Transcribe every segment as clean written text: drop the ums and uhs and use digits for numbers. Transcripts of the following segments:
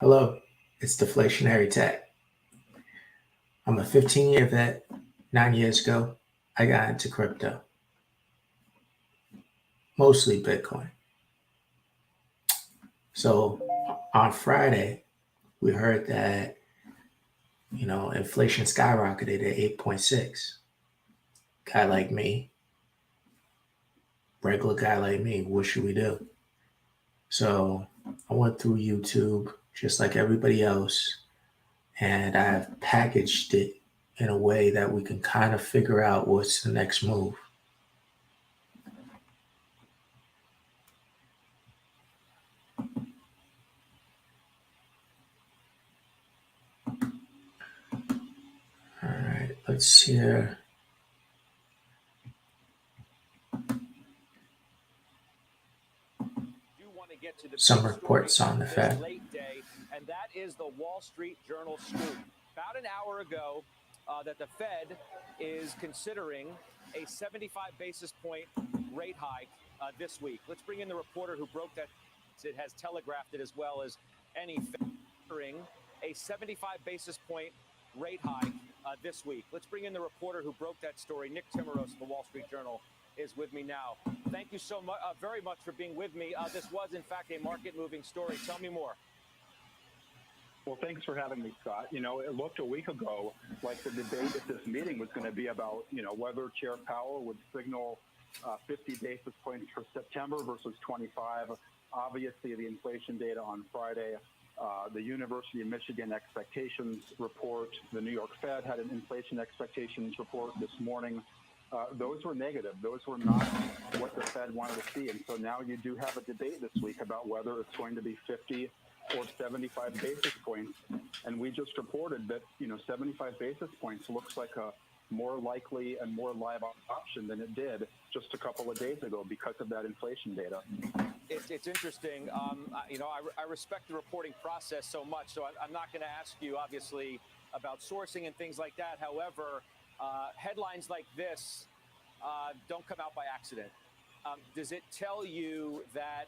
Hello, it's Deflationary Tech. I'm a 15-year vet. 9 years ago, I got into crypto, mostly Bitcoin. So on Friday, we heard that, inflation skyrocketed at 8.6. Guy like me, regular guy like me, what should we do? So I went through YouTube just like everybody else, and I've packaged it in a way that we can kind of figure out what's the next move. All right, let's see here. Some reports on the Fed. Late day, and that is the Wall Street Journal scoop. About an hour ago, that the Fed is considering a 75 basis point rate hike this week. Let's bring in the reporter who broke that. It has telegraphed it as well as any Fed. A 75 basis point rate hike this week. Let's bring in the reporter who broke that story. Nick Timmeros of the Wall Street Journal is with me now. Thank you so much, very much for being with me. This was, in fact, a market-moving story. Tell me more. Well, thanks for having me, Scott. It looked a week ago like the debate at this meeting was going to be about, whether Chair Powell would signal 50 basis points for September versus 25. Obviously, the inflation data on Friday, the University of Michigan expectations report, the New York Fed had an inflation expectations report this morning. Those were negative. Those were not what the Fed wanted to see. And so now you do have a debate this week about whether it's going to be 50 or 75 basis points. And we just reported that, 75 basis points looks like a more likely and more live option than it did just a couple of days ago because of that inflation data. It's interesting. I respect the reporting process so much, so I'm not going to ask you, obviously, about sourcing and things like that. However, headlines like this don't come out by accident. Does it tell you that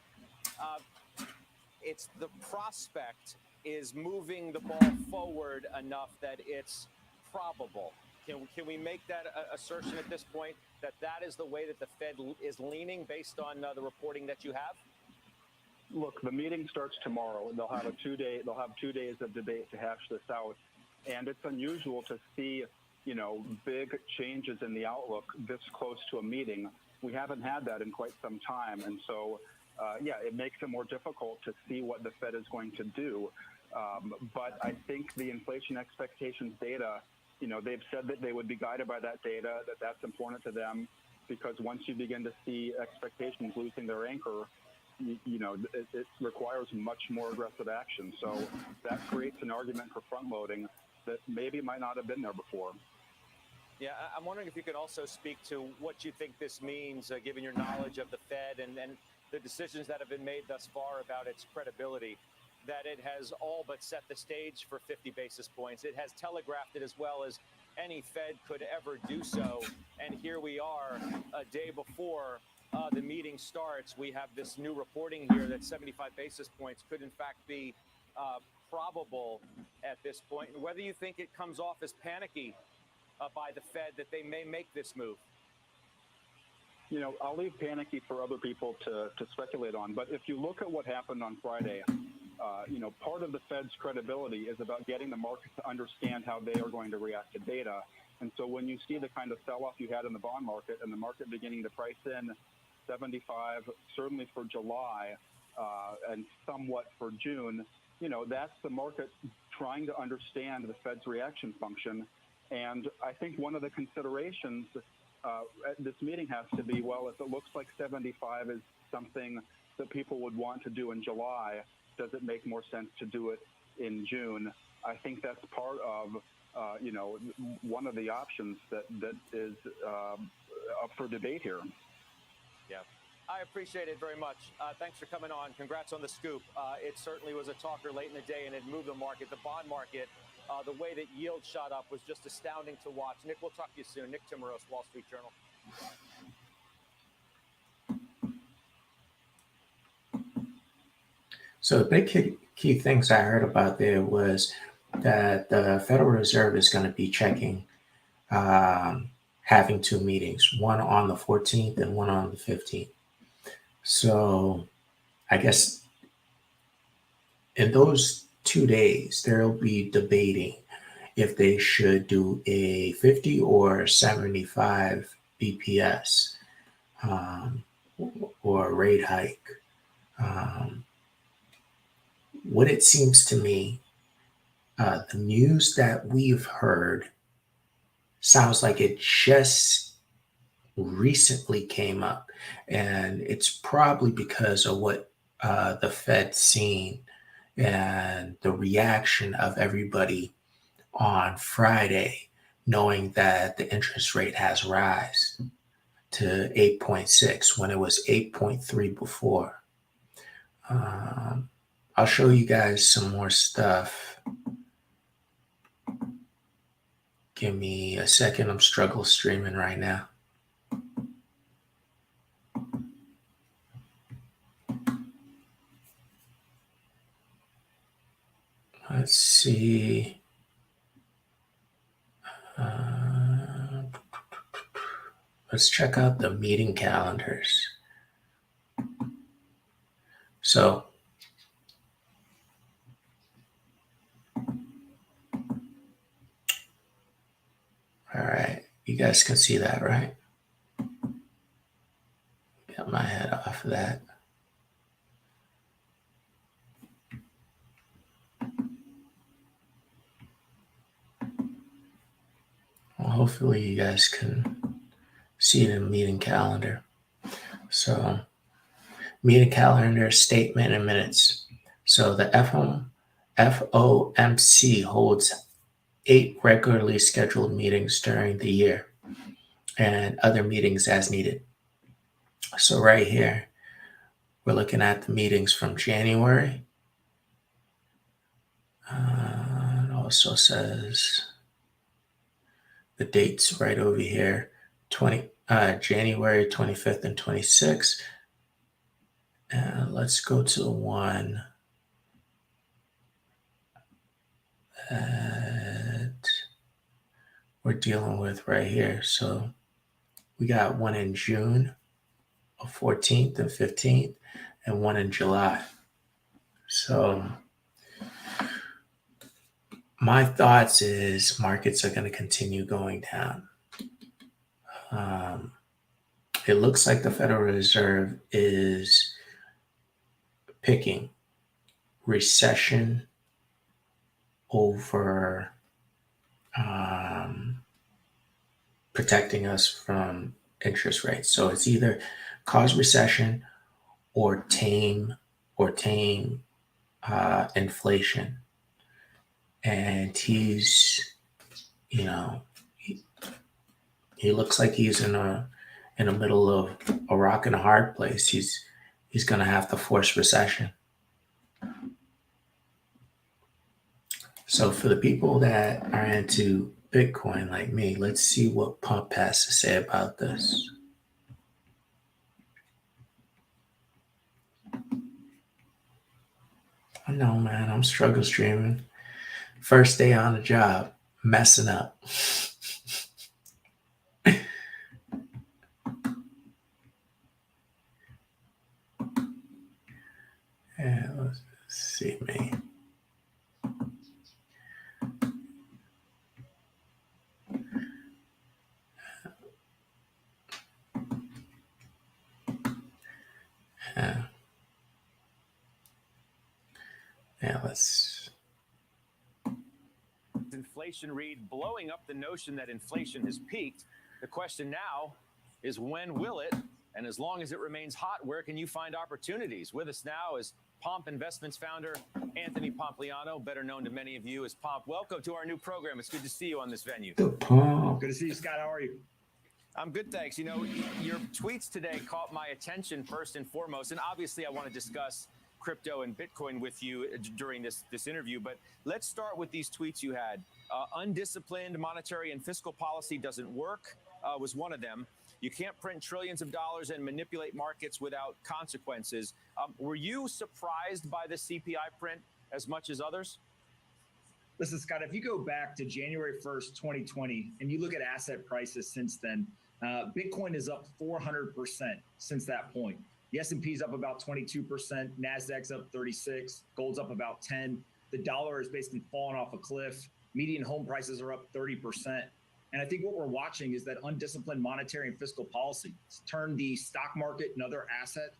it's the prospect is moving the ball forward enough that it's probable? Can we make that assertion at this point that is the way that the Fed is leaning based on the reporting that you have? Look, the meeting starts tomorrow. They'll have 2 days of debate to hash this out, and it's unusual to see big changes in the outlook this close to a meeting. We haven't had that in quite some time. And so, it makes it more difficult to see what the Fed is going to do. But I think the inflation expectations data, they've said that they would be guided by that data, that's important to them, because once you begin to see expectations losing their anchor, it requires much more aggressive action. So that creates an argument for front loading that maybe might not have been there before. Yeah, I'm wondering if you could also speak to what you think this means, given your knowledge of the Fed and the decisions that have been made thus far about its credibility, that it has all but set the stage for 50 basis points. It has telegraphed it as well as any Fed could ever do so. And here we are a day before the meeting starts. We have this new reporting here that 75 basis points could in fact be probable at this point. And whether you think it comes off as panicky by the Fed that they may make this move. I'll leave panicky for other people to speculate on. But if you look at what happened on Friday, part of the Fed's credibility is about getting the market to understand how they are going to react to data. And so when you see the kind of sell-off you had in the bond market and the market beginning to price in 75, certainly for July and somewhat for June, that's the market trying to understand the Fed's reaction function. And I think one of the considerations at this meeting has to be, well, if it looks like 75 is something that people would want to do in July, does it make more sense to do it in June? I think that's part of, one of the options that is up for debate here. Yeah, I appreciate it very much. Thanks for coming on. Congrats on the scoop. It certainly was a talker late in the day, and it moved the market, the bond market. The way that yield shot up was just astounding to watch. Nick, we'll talk to you soon. Nick Timmeros, Wall Street Journal. So the big key things I heard about there was that the Federal Reserve is going to be checking, having two meetings, one on the 14th and one on the 15th. So I guess in those 2 days, they'll be debating if they should do a 50 or 75 BPS, or a rate hike. What it seems to me, the news that we've heard sounds like it just recently came up, and it's probably because of what the Fed's seen and the reaction of everybody on Friday, knowing that the interest rate has risen to 8.6 when it was 8.3 before. I'll show you guys some more stuff. Give me a second. I'm struggle streaming right now. Let's see. Let's check out the meeting calendars. So, all right, you guys can see that, right? Get my head off of that. Well, hopefully you guys can see the meeting calendar. So, meeting calendar, statement, and minutes. So the FOMC holds 8 regularly scheduled meetings during the year and other meetings as needed. So right here, we're looking at the meetings from January. It also says the dates right over here, January 25th and 26th. And let's go to the one that we're dealing with right here. So we got one in June of 14th and 15th, and one in July. So my thoughts is markets are going to continue going down. It looks like the Federal Reserve is picking recession over protecting us from interest rates. So it's either cause recession or tame inflation. And he's, he looks like he's in the middle of a rock and a hard place. He's going to have to force recession. So for the people that are into Bitcoin like me, let's see what Pump has to say about this. I know, man, I'm struggle streaming. First day on the job, messing up. Yeah, let's see me. Yeah, let's. Inflation read blowing up the notion that inflation has peaked. The question now is, when will it? And as long as it remains hot, where can you find opportunities? With us now is Pomp Investments founder Anthony Pompliano, better known to many of you as Pomp. Welcome to our new program. It's good to see you on this venue. The Pomp. Good to see you, Scott. How are you? I'm good, thanks. You know, your tweets today caught my attention first and foremost, and obviously I want to discuss crypto and Bitcoin with you during this interview, but let's start with these tweets you had. Undisciplined monetary and fiscal policy doesn't work was one of them. You can't print trillions of dollars and manipulate markets without consequences. Were you surprised by the CPI print as much as others? Listen, Scott, if you go back to January 1st, 2020, and you look at asset prices since then, Bitcoin is up 400% since that point. The S&P is up about 22%, NASDAQ's up 36%, gold's up about 10%. The dollar has basically fallen off a cliff. Median home prices are up 30%. And I think what we're watching is that undisciplined monetary and fiscal policy. It's turned the stock market and other asset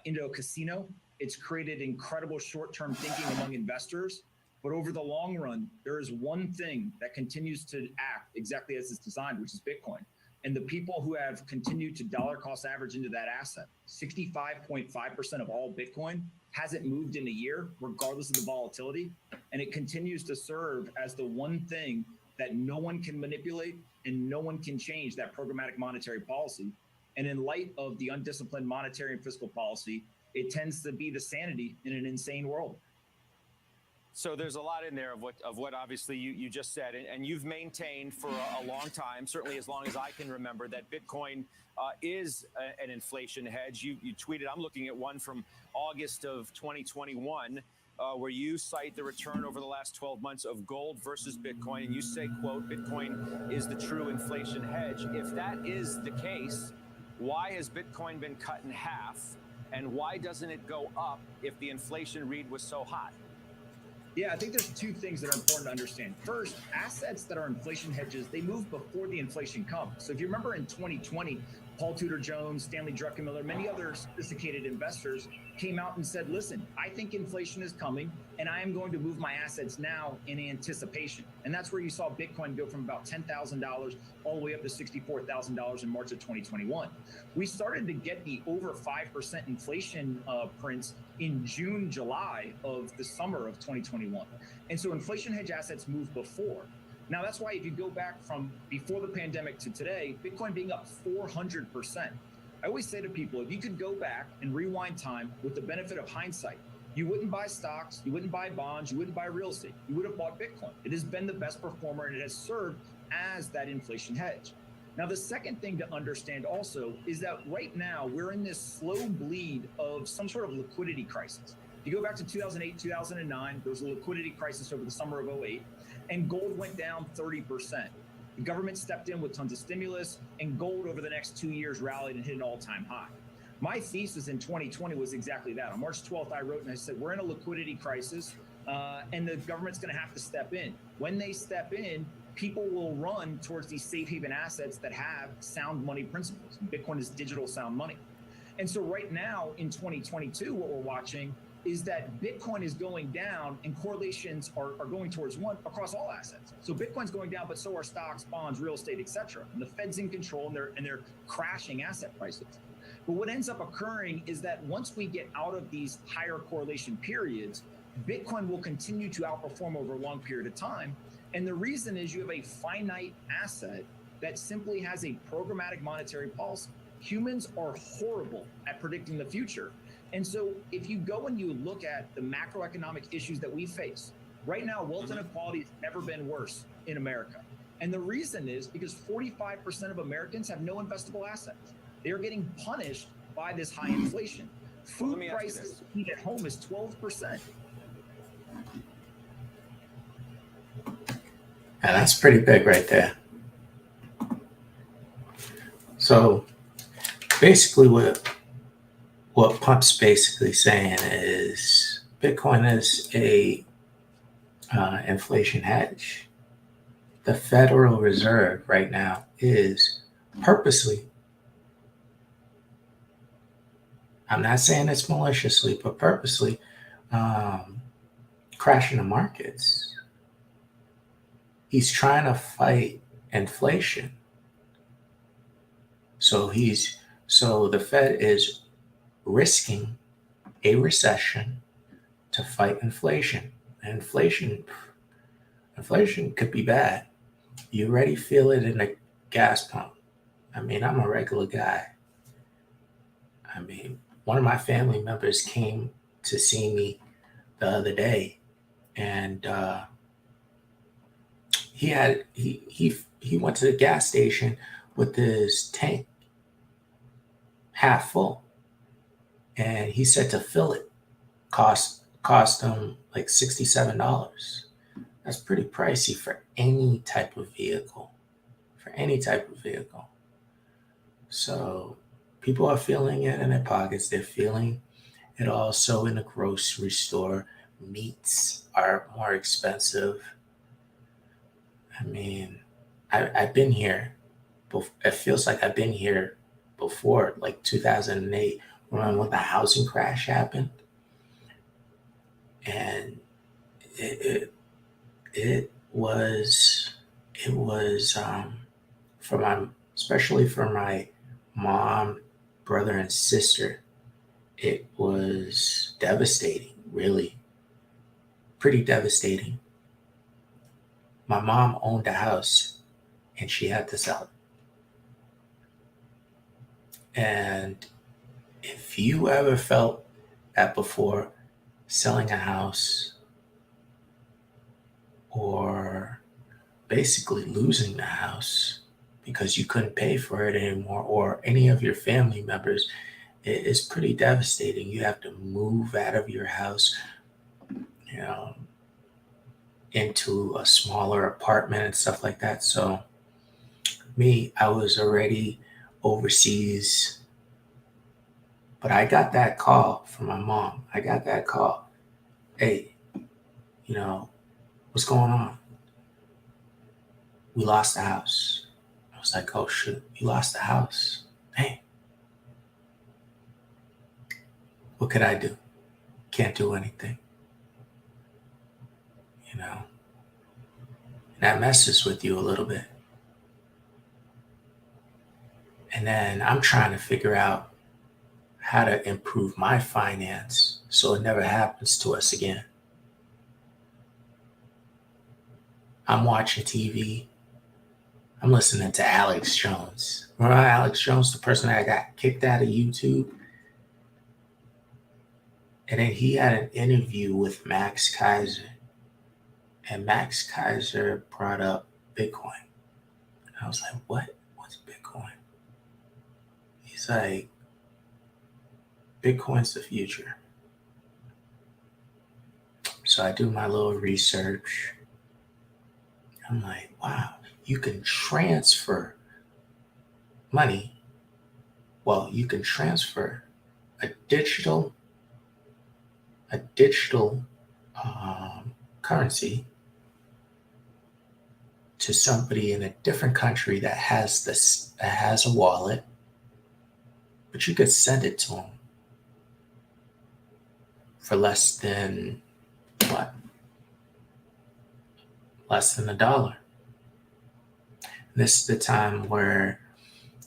into a casino. It's created incredible short-term thinking among investors. But over the long run, there is one thing that continues to act exactly as it's designed, which is Bitcoin. And the people who have continued to dollar cost average into that asset, 65.5% of all Bitcoin hasn't moved in a year, regardless of the volatility. And it continues to serve as the one thing that no one can manipulate and no one can change, that programmatic monetary policy. And in light of the undisciplined monetary and fiscal policy, it tends to be the sanity in an insane world. So there's a lot in there of what obviously you just said, and you've maintained for a long time, certainly as long as I can remember, that Bitcoin is an inflation hedge. You tweeted, I'm looking at one from August of 2021, where you cite the return over the last 12 months of gold versus Bitcoin, and you say, quote, Bitcoin is the true inflation hedge. If that is the case, why has Bitcoin been cut in half, and why doesn't it go up if the inflation read was so hot? Yeah, I think there's two things that are important to understand. First, assets that are inflation hedges, they move before the inflation comes. So if you remember in 2020, Paul Tudor Jones, Stanley Druckenmiller, many other sophisticated investors came out and said, listen, I think inflation is coming and I am going to move my assets now in anticipation. And that's where you saw Bitcoin go from about $10,000 all the way up to $64,000 in March of 2021. We started to get the over 5% inflation prints in June, July of the summer of 2021. And so inflation hedge assets move before. Now, that's why if you go back from before the pandemic to today, Bitcoin being up 400%. I always say to people, if you could go back and rewind time with the benefit of hindsight, you wouldn't buy stocks, you wouldn't buy bonds, you wouldn't buy real estate. You would have bought Bitcoin. It has been the best performer and it has served as that inflation hedge. Now, the second thing to understand also is that right now we're in this slow bleed of some sort of liquidity crisis. If you go back to 2008, 2009, there was a liquidity crisis over the summer of 2008, and gold went down 30%. The government stepped in with tons of stimulus, and gold over the next 2 years rallied and hit an all-time high. My thesis in 2020 was exactly that. On March 12th, I wrote and I said, we're in a liquidity crisis, and the government's going to have to step in. When they step in, people will run towards these safe haven assets that have sound money principles. Bitcoin is digital sound money. And so right now in 2022, what we're watching is that Bitcoin is going down and correlations are going towards one across all assets. So Bitcoin's going down, but so are stocks, bonds, real estate, et cetera. And the Fed's in control and they're crashing asset prices. But what ends up occurring is that once we get out of these higher correlation periods, Bitcoin will continue to outperform over a long period of time. And the reason is you have a finite asset that simply has a programmatic monetary policy. Humans are horrible at predicting the future. And so if you go and you look at the macroeconomic issues that we face, right now, wealth inequality has never been worse in America. And the reason is because 45% of Americans have no investable assets. They are getting punished by this high inflation. Food prices at home is 12%. And that's pretty big right there. So basically what Pump's basically saying is Bitcoin is a inflation hedge. The Federal Reserve right now is purposely, I'm not saying it's maliciously, but purposely crashing the markets. He's trying to fight inflation. So the Fed is risking a recession to fight inflation. And inflation could be bad. You already feel it in the gas pump. I mean, I'm a regular guy. I mean, one of my family members came to see me the other day, and he went to the gas station with his tank half full, and he said to fill it cost him like $67. That's pretty pricey for any type of vehicle. For any type of vehicle. So people are feeling it in their pockets. They're feeling it also in the grocery store. Meats are more expensive. I mean, I've been here. It feels like I've been here before, like 2008, when the housing crash happened. And it, it was, for my, especially for my mom, brother, and sister, it was devastating, really, pretty devastating. My mom owned a house and she had to sell it. And if you ever felt that before, selling a house or basically losing the house because you couldn't pay for it anymore, or any of your family members, it is pretty devastating. You have to move out of your house, you know, into a smaller apartment and stuff like that. So me, I was already overseas, but I got that call from my mom. I got that call. Hey, what's going on? We lost the house. I was like, oh shit, you lost the house. Hey, what could I do? Can't do anything. That messes with you a little bit. And then I'm trying to figure out how to improve my finance so it never happens to us again. I'm watching TV. I'm listening to Alex Jones. Remember Alex Jones, the person that got kicked out of YouTube? And then he had an interview with Max Kaiser. And Max Kaiser brought up Bitcoin. I was like, what? What's Bitcoin? He's like, Bitcoin's the future. So I do my little research. I'm like, wow, you can transfer money. Well, you can transfer a digital currency to somebody in a different country that has a wallet, but you could send it to them for less than what? Less than $1. This is the time where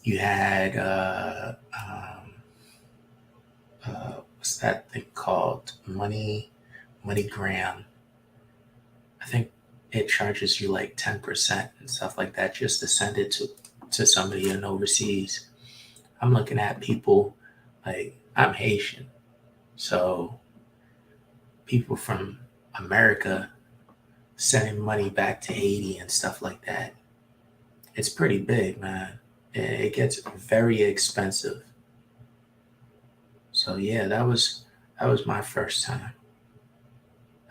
you had what's that thing called? MoneyGram. I think it charges you like 10% and stuff like that just to send it to somebody in overseas. I'm looking at people like, I'm Haitian, so people from America sending money back to Haiti and stuff like that. It's pretty big, man. It gets very expensive. So yeah, that was my first time.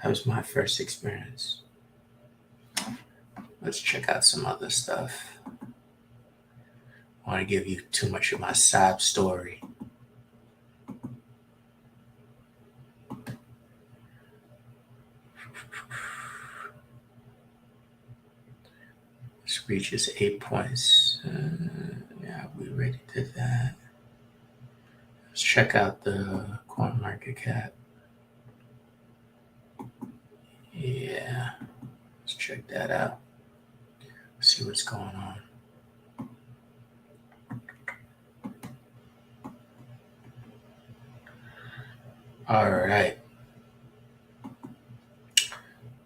That was my first experience. Let's check out some other stuff. I want to give you too much of my sob story. This reaches 8 points. Yeah, we already did that. Let's check out the coin market cap. Yeah, let's check that out. See what's going on. All right.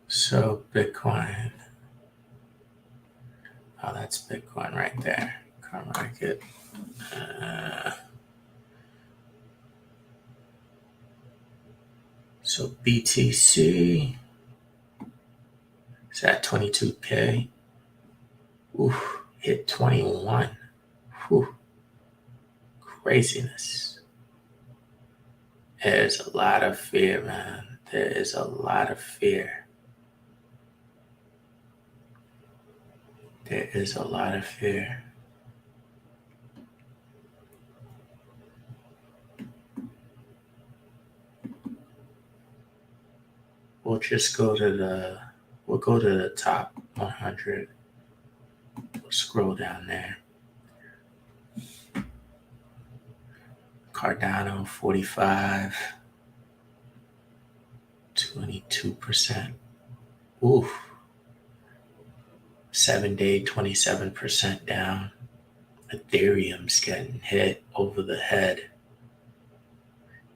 So Bitcoin. Oh, that's Bitcoin right there. Coin market. So BTC is at 22K. Oof, hit 21. Whew. Craziness. There's a lot of fear, man. There is a lot of fear. There is a lot of fear. We'll just go to the top 100. We'll scroll down there. Cardano 45, 22%. Oof. 7-day 27% down. Ethereum's getting hit over the head.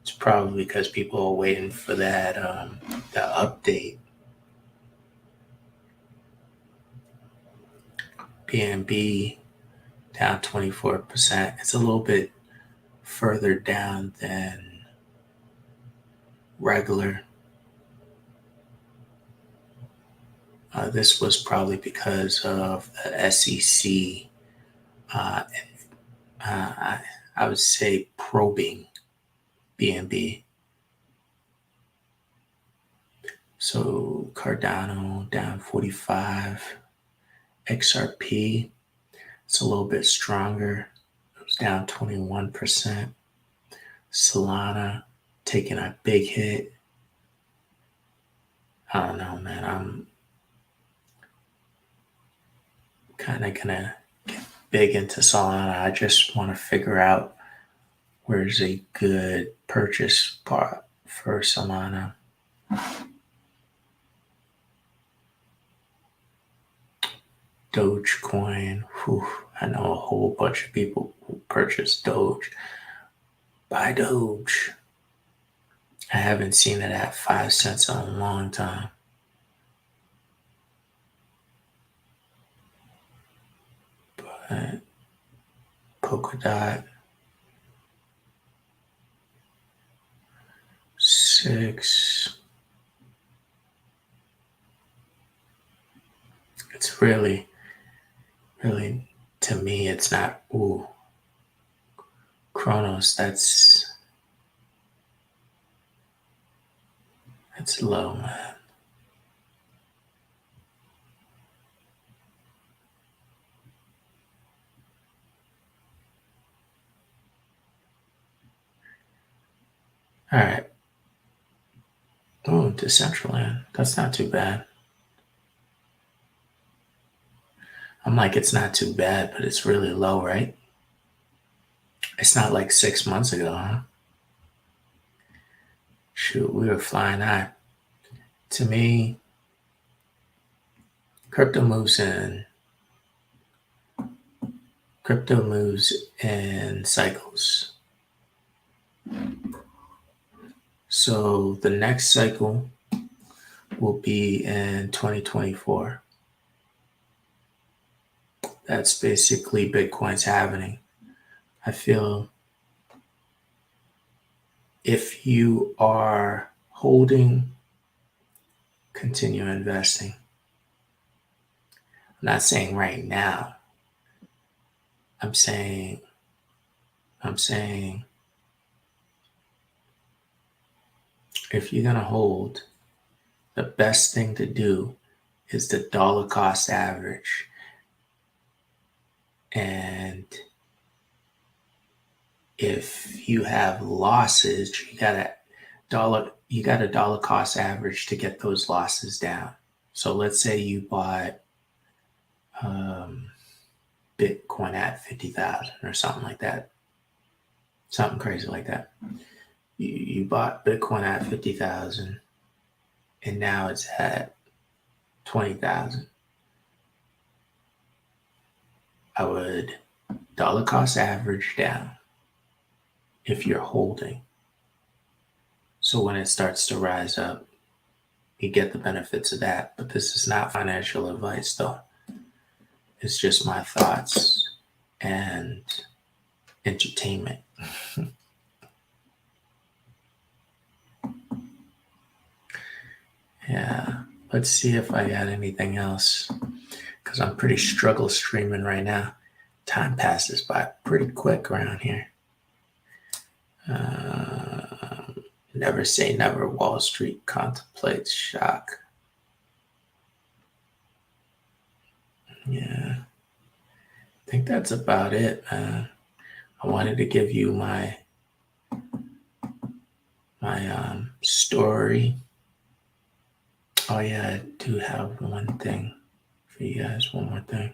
It's probably because people are waiting for that the update. BNB down 24%. It's a little bit further down than regular. This was probably because of the SEC, I would say, probing BNB. So Cardano down 45. XRP, it's a little bit stronger. It was down 21%. Solana taking a big hit. I don't know, man. I'm kind of gonna get big into Solana. I just want to figure out where's a good purchase spot for Solana. Dogecoin. Whew, I know a whole bunch of people who purchase Doge. Buy Doge. I haven't seen it at 5 cents in a long time. But Polkadot 6. It's really, to me, it's not, ooh. Kronos, that's low, man. All right. Oh, Decentraland. That's not too bad. I'm like, it's not too bad, but it's really low, right? It's not like 6 months ago, huh? Shoot, we were flying high. To me, crypto moves in cycles. So the next cycle will be in 2024. That's basically Bitcoin's happening. I feel if you are holding, continue investing. I'm not saying right now. I'm saying if you're going to hold, the best thing to do is the dollar cost average. And if you have losses, you got a dollar cost average to get those losses down. So let's say you bought Bitcoin at 50,000 or something like that. Something crazy like that. You bought Bitcoin at 50,000 and now it's at 20,000. I would dollar cost average down if you're holding. So when it starts to rise up, you get the benefits of that. But this is not financial advice, though. It's just my thoughts and entertainment. Yeah, let's see if I got anything else, because I'm pretty struggle streaming right now. Time passes by pretty quick around here. Never say never. Wall Street contemplates shock. Yeah, I think that's about it, man. I wanted to give you my story. Oh yeah, I do have one thing for you guys. One more thing.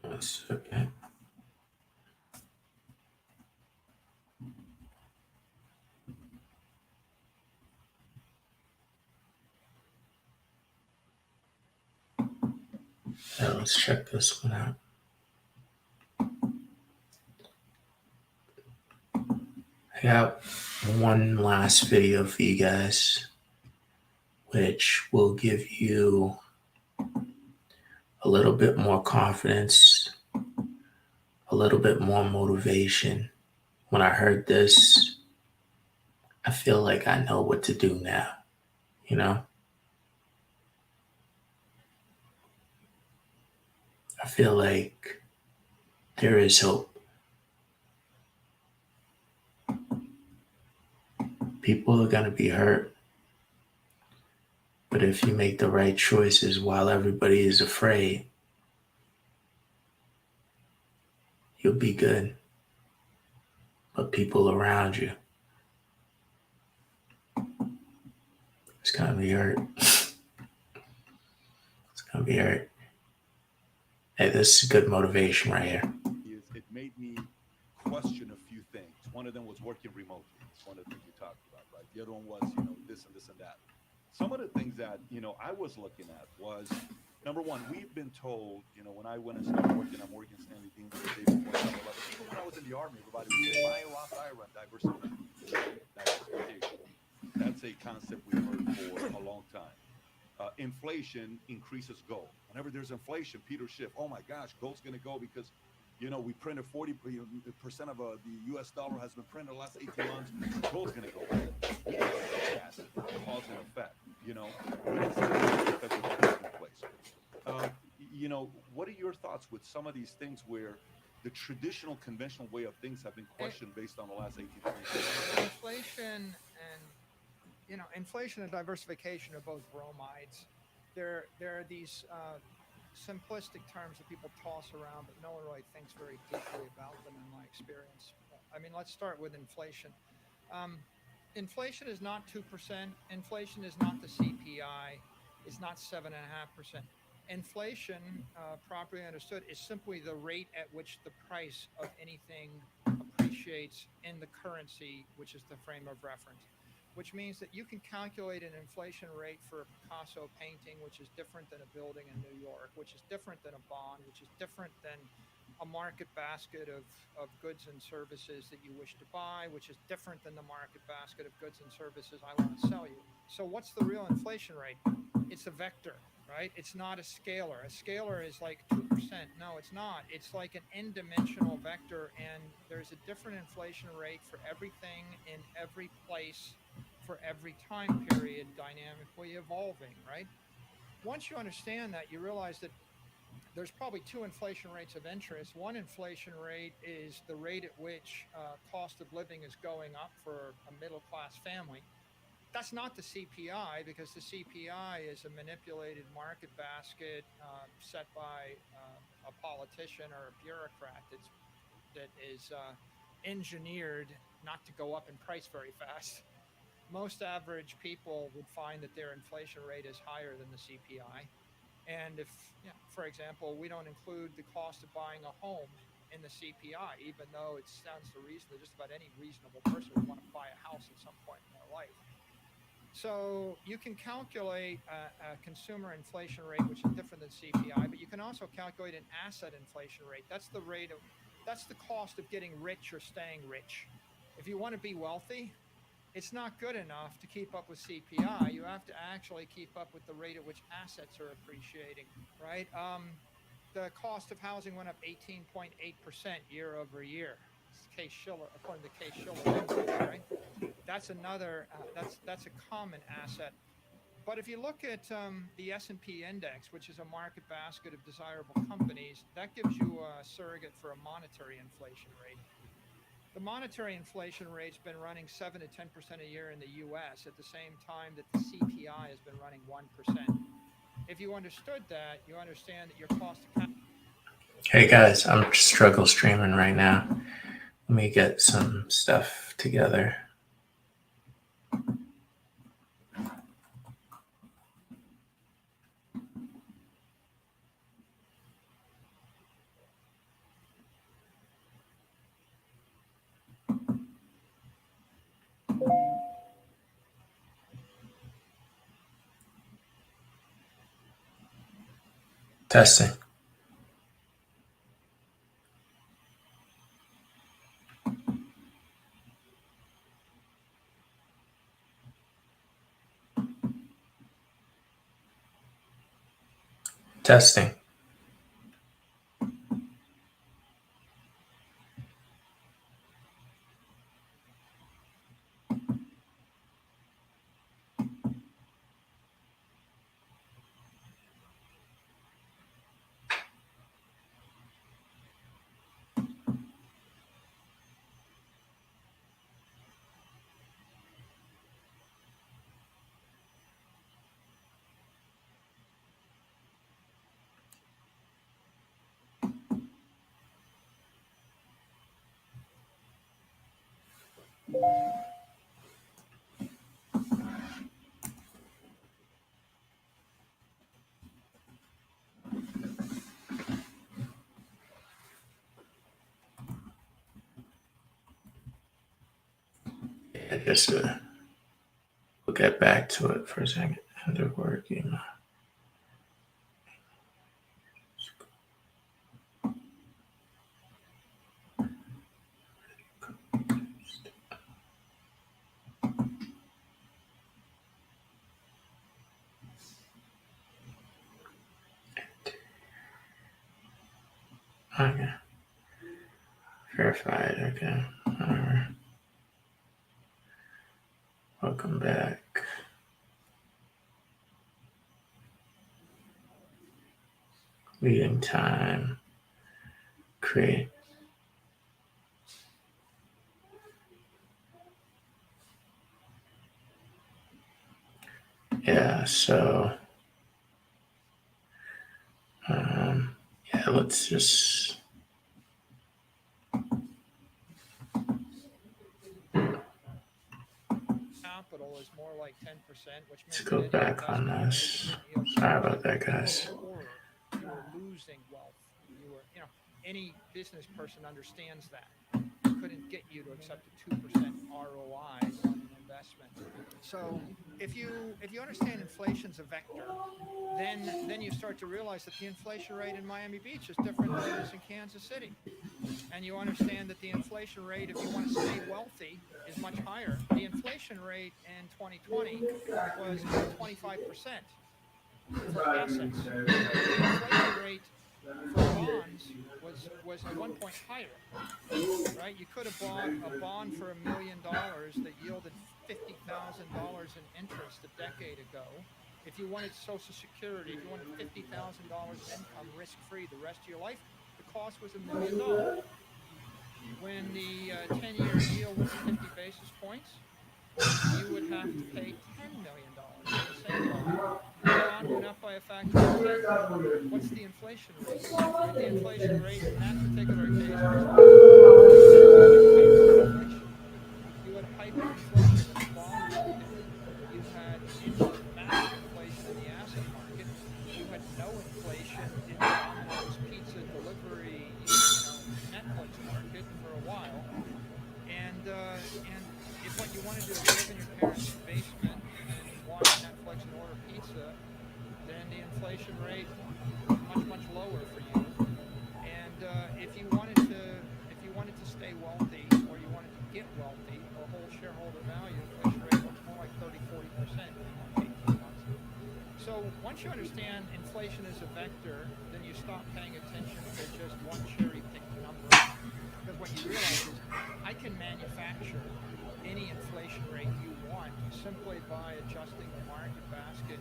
One second. Yeah, let's check this one out. I got one last video for you guys, which will give you a little bit more confidence, a little bit more motivation. When I heard this, I feel like I know what to do now, you know? I feel like there is hope. People are going to be hurt, but if you make the right choices while everybody is afraid, you'll be good. But people around you, it's going to be hurt. It's going to be hurt. Hey, this is good motivation right here. It made me question a few things. One of them was working remotely. It's one of the things we talked about, right? The other one was, this and this and that. Some of the things that, I was looking at was, number one, we've been told, when I went and started working at Morgan Stanley Dean the day before 9/11, even when I was in the Army, everybody would say, buy a Roth IRA, diversification. That's a concept we've heard for a long time. Inflation increases gold. Whenever there's inflation, Peter Schiff, oh my gosh, gold's going to go because, we printed 40% of the U.S. dollar has been printed the last 18 months. Gold's going to go. Yes, cause and effect. What are your thoughts with some of these things where the traditional, conventional way of things have been questioned based on the last 18 months? Inflation and diversification are both bromides. There are these simplistic terms that people toss around, but no one really thinks very deeply about them, in my experience. Let's start with inflation. Inflation is not 2%. Inflation is not the CPI. It's not 7.5%. Inflation, properly understood, is simply the rate at which the price of anything appreciates in the currency, which is the frame of reference. Which means that you can calculate an inflation rate for a Picasso painting, which is different than a building in New York, which is different than a bond, which is different than a market basket of goods and services that you wish to buy, which is different than the market basket of goods and services I want to sell you. So what's the real inflation rate? It's a vector, right? It's not a scalar. A scalar is like 2%. No, it's not. It's like an n-dimensional vector, and there's a different inflation rate for everything in every place for every time period, dynamically evolving, right? Once you understand that, you realize that there's probably two inflation rates of interest. One inflation rate is the rate at which cost of living is going up for a middle-class family. That's not the CPI, because the CPI is a manipulated market basket set by a politician or a bureaucrat that is engineered not to go up in price very fast. Most average people would find that their inflation rate is higher than the CPI. And if, for example, we don't include the cost of buying a home in the CPI, even though it sounds so reasonable, just about any reasonable person would want to buy a house at some point in their life. So you can calculate a consumer inflation rate, which is different than CPI, but you can also calculate an asset inflation rate. That's the cost of getting rich or staying rich. If you want to be wealthy, it's not good enough to keep up with CPI. You have to actually keep up with the rate at which assets are appreciating, right? The cost of housing went up 18.8% year over year. Case Shiller, according to Case Shiller, right? That's another. That's a common asset. But if you look at the S&P index, which is a market basket of desirable companies, that gives you a surrogate for a monetary inflation rate. The monetary inflation rate's been running 7 to 10% a year in the U.S. at the same time that the CPI has been running 1%. If you understood that, you understand that your cost of capital. Hey guys, I'm struggle streaming right now. Let me get some stuff together. Testing. Testing. Yeah, just we'll get back to it for a second. Under working. Okay. Verified. Okay. Alright. Welcome back. Meeting time. Create. Yeah, so yeah, let's just Capital is more like 10%, which let's means go that back on this. Sorry about that, guys. you were losing wealth. You were, any business person understands that. Couldn't get you to accept a 2% ROI on an investment. So if you understand inflation's a vector, then you start to realize that the inflation rate in Miami Beach is different than it is in Kansas City. And you understand that the inflation rate, if you want to stay wealthy, is much higher. The inflation rate in 2020 was 25% for assets. The inflation rate for bonds was at one point higher, right? You could have bought a bond for $1 million that yielded $50,000 in interest a decade ago. If you wanted Social Security, if you wanted $50,000 in income risk-free the rest of your life, the cost was $1 million. When the 10-year yield was 50 basis points, you would have to pay $10 million for the same bond. The bond went up by a factor of 10. What's the inflation rate? Right? The inflation rate in that particular case was hyperinflation. You had hyperinflation in the bond market. You had massive inflation in the asset market. You had no inflation in the Domino's pizza delivery, Netflix market for a while. And if what you want to do is live in your parents' basement and watch Netflix and order pizza, then the inflation rate is much lower for you. And if you wanted to stay wealthy, or you wanted to get wealthy or hold shareholder value, inflation rate looks more like 30-40% in the next 18 months. So once you understand inflation is a vector, then you stop paying attention to just one cherry-picked number. Because what you realize is I can manufacture any inflation rate you want simply by adjusting the market basket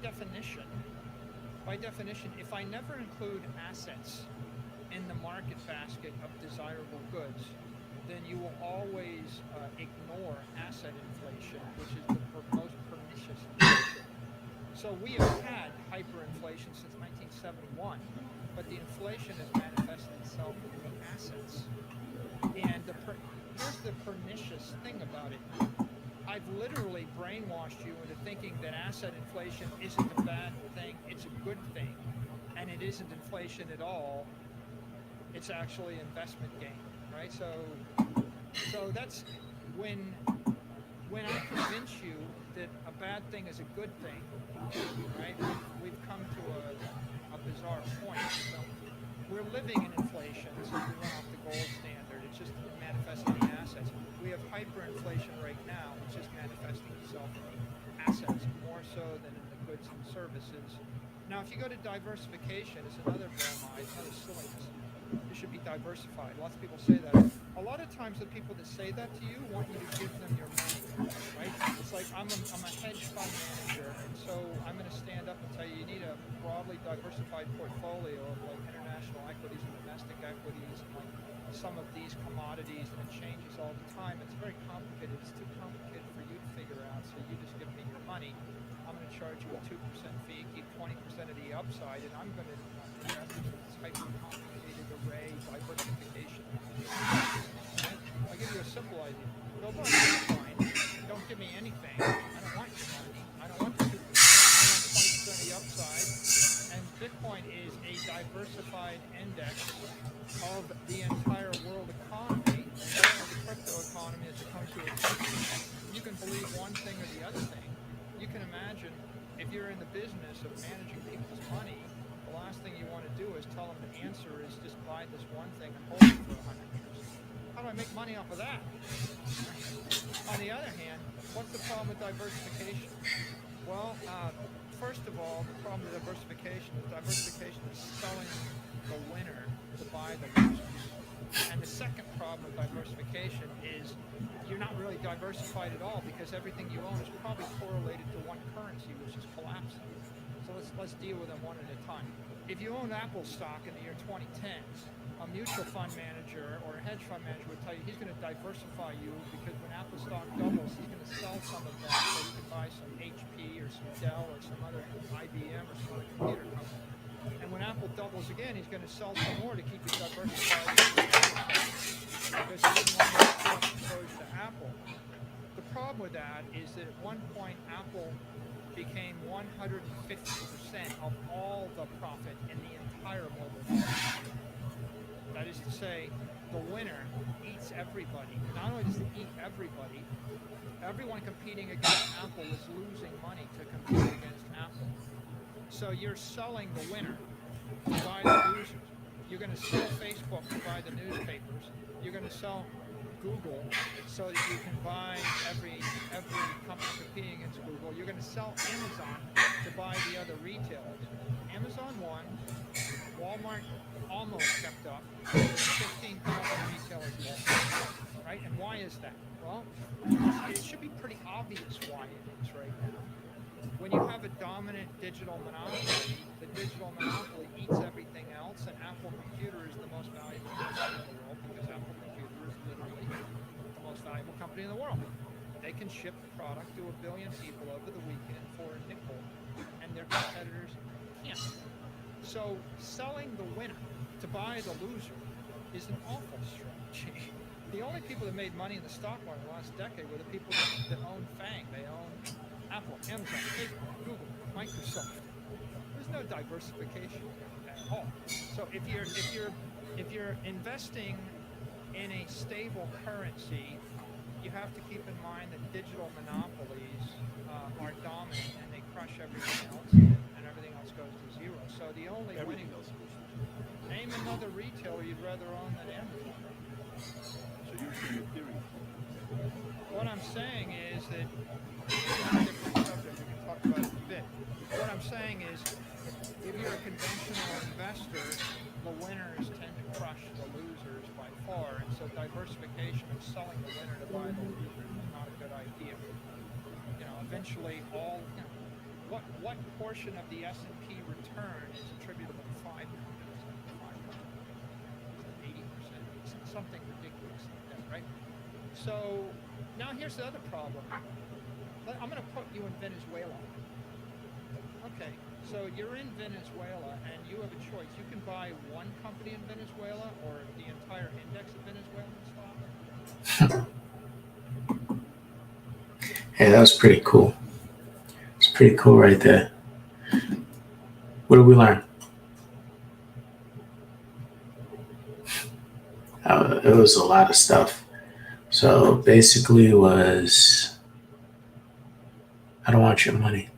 definition, if I never include assets in the market basket of desirable goods, then you will always ignore asset inflation, which is the most pernicious inflation. So we have had hyperinflation since 1971, but the inflation has manifested itself in the assets. And here's the pernicious thing about it. I've literally brainwashed you into thinking that asset inflation isn't a bad thing, it's a good thing. And it isn't inflation at all. It's actually investment gain, right? So that's when I convince you that a bad thing is a good thing, right? We've come to a bizarre point. So we're living in inflation, so we run off the gold standard. It's just manifesting the assets. We have hyperinflation right now, which is manifesting itself in the assets more so than in the goods and services. Now, if you go to diversification, it's another bromide, another silliness. You should be diversified. Lots of people say that. A lot of times the people that say that to you want you to give them your money, right? It's like I'm a hedge fund manager, and so I'm going to stand up and tell you need a broadly diversified portfolio of like international equities and domestic equities and like some of these commodities, and it changes all the time. It's very complicated. It's too complicated for you to figure out, so you just give me your money. I'm going to charge you a 2% fee, keep 20% of the upside, and I'm going to invest in this hyper-complicated array diversification. I'll give you a simple idea. Go buy Bitcoin. Don't give me anything. I don't want your money. I don't want the 2%. I want 20% of the upside. And Bitcoin is a diversified index of the entire world economy, of the crypto economy as it comes to a country. You can believe one thing or the other thing. You can imagine if you're in the business of managing people's money, the last thing you want to do is tell them the answer is just buy this one thing and hold it for 100 years. How do I make money off of that? On the other hand, what's the problem with diversification? Well, first of all, the problem with diversification is selling the winner to buy the losers. And the second problem with diversification is you're not really diversified at all because everything you own is probably correlated to one currency, which is collapsing. So let's deal with them one at a time. If you own Apple stock in the year 2010, a mutual fund manager or a hedge fund manager would tell you he's going to diversify you because when Apple stock doubles, he's going to sell some of that so you can buy some HP or some Dell or some other IBM or some other computer company. And when Apple doubles again, he's going to sell some more to keep you diversified because he didn't want to have exposure to Apple. The problem with that is that at one point Apple became 150% of all the profit in the entire mobile market. That is to say, the winner eats everybody. Not only does it eat everybody, everyone competing against Apple is losing money to compete against Apple. So you're selling the winner to buy the losers. You're going to sell Facebook to buy the newspapers. You're going to sell Google so that you can buy every company competing against Google. You're going to sell Amazon to buy the other retailers. Amazon won. Walmart almost kept up. 15,000 retailers lost. Right? And why is that? Well, it should be pretty obvious why it is right now. When you have a dominant digital monopoly, the digital monopoly eats everything else, and Apple Computer is the most valuable company in the world because Apple Computer is literally the most valuable company in the world. They can ship product to 1 billion people over the weekend for a nickel, and their competitors can't. So selling the winner to buy the loser is an awful strategy. The only people that made money in the stock market in the last decade were the people that owned FANG. They owned Apple, Amazon, Facebook, Google, Microsoft. There's no diversification at all. So if you're investing in a stable currency, you have to keep in mind that digital monopolies are dominant and they crush everything else, and everything else goes to zero. So the only winning name another retailer you'd rather own than Amazon. So you're saying your theory. What I'm saying is that it's a different subject. We can talk about it a bit. What I'm saying is, if you're a conventional investor, the winners tend to crush the losers by far, and so diversification and selling the winner to buy the losers is not a good idea. Eventually what portion of the S&P return is attributable to 5 companies? 80%, something ridiculous like that, right? So now here's the other problem. I'm going to put you in Venezuela. Okay, so you're in Venezuela and you have a choice. You can buy one company in Venezuela or the entire index of Venezuelan stocks. Hey, that was pretty cool. It's pretty cool right there. What did we learn? It was a lot of stuff. So basically it was, I don't want your money.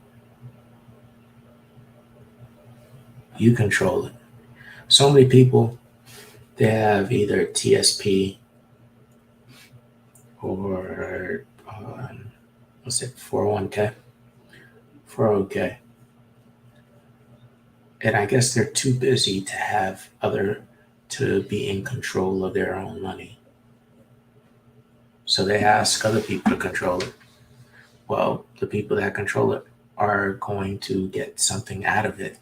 You control it. So many people, they have either TSP or what's it, 401k, 401k. And I guess they're too busy to be in control of their own money. So they ask other people to control it. Well, the people that control it are going to get something out of it.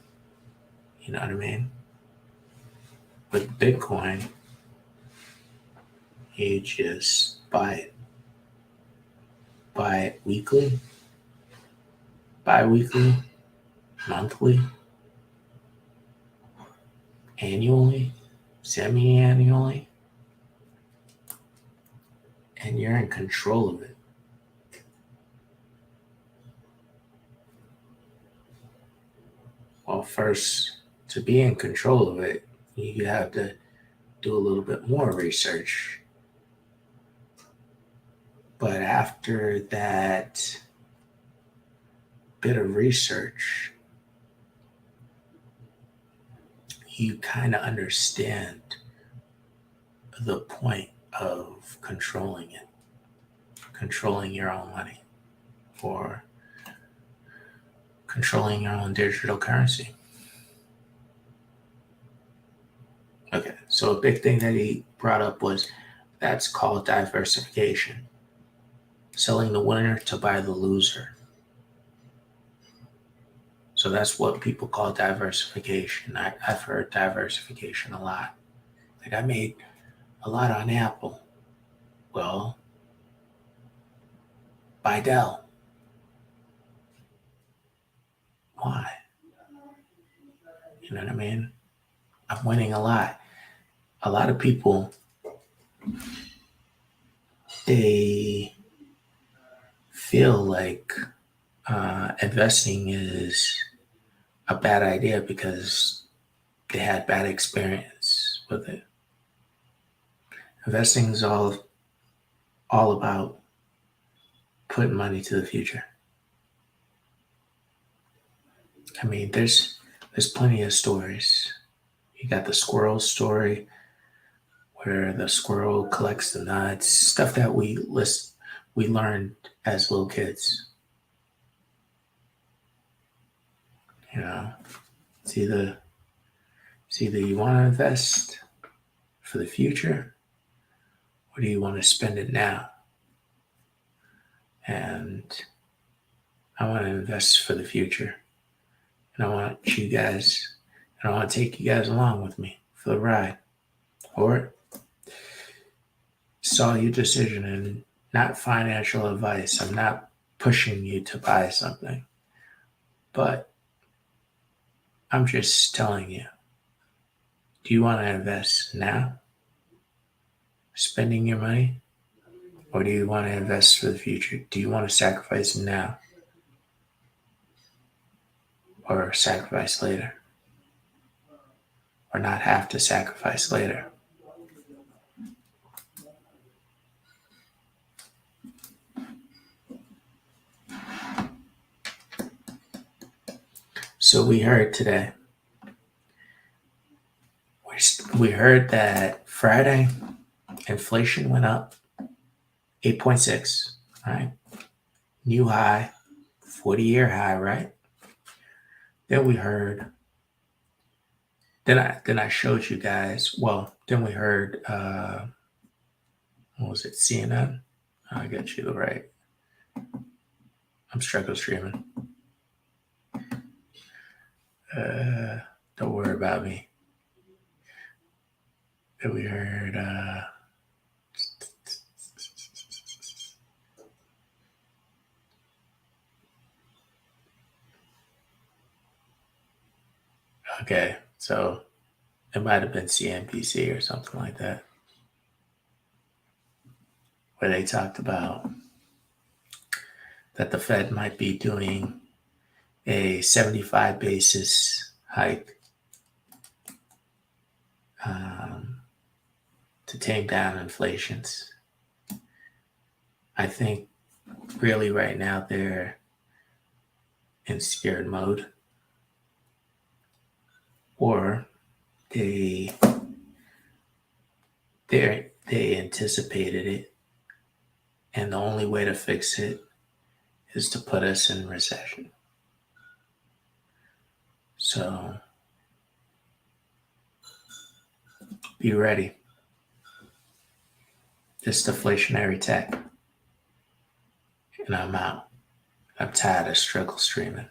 You know what I mean? With Bitcoin, you just buy it. Buy it weekly, bi-weekly, monthly, annually, semi-annually, and you're in control of it. Well, first, to be in control of it, you have to do a little bit more research. But after that bit of research, you kind of understand the point of controlling it, controlling your own money, or controlling your own digital currency. Okay, so a big thing that he brought up was that's called diversification. Selling the winner to buy the loser. So that's what people call diversification. I've heard diversification a lot. Like, I made a lot on Apple. Well, buy Dell. Why? You know what I mean? I'm winning a lot. A lot of people, they feel like investing is a bad idea because they had bad experience with it. Investing is all about putting money to the future. I mean, there's plenty of stories. You got the squirrel story where the squirrel collects the nuts, stuff that we learned as little kids. You know, it's either you want to invest for the future or do you want to spend it now? And I want to invest for the future. And I want to take you guys along with me for the ride. Or it's all your decision and not financial advice. I'm not pushing you to buy something. But I'm just telling you, do you want to invest now? Spending your money? Or do you want to invest for the future? Do you want to sacrifice now? Or sacrifice later? Or not have to sacrifice later? So we heard today, we heard that Friday, inflation went up 8.6, right? New high, 40-year high, right? Then we heard, then I showed you guys, then we heard, what was it, CNN? I got you right. I'm struggle streaming. Don't worry about me. We heard okay, so it might have been CNBC or something like that, where they talked about that the Fed might be doing a 75 basis hike to tame down inflations. I think really right now they're in scared mode, or they anticipated it, and the only way to fix it is to put us in recession. So be ready. This deflationary tech, and I'm out. I'm tired of struggle streaming.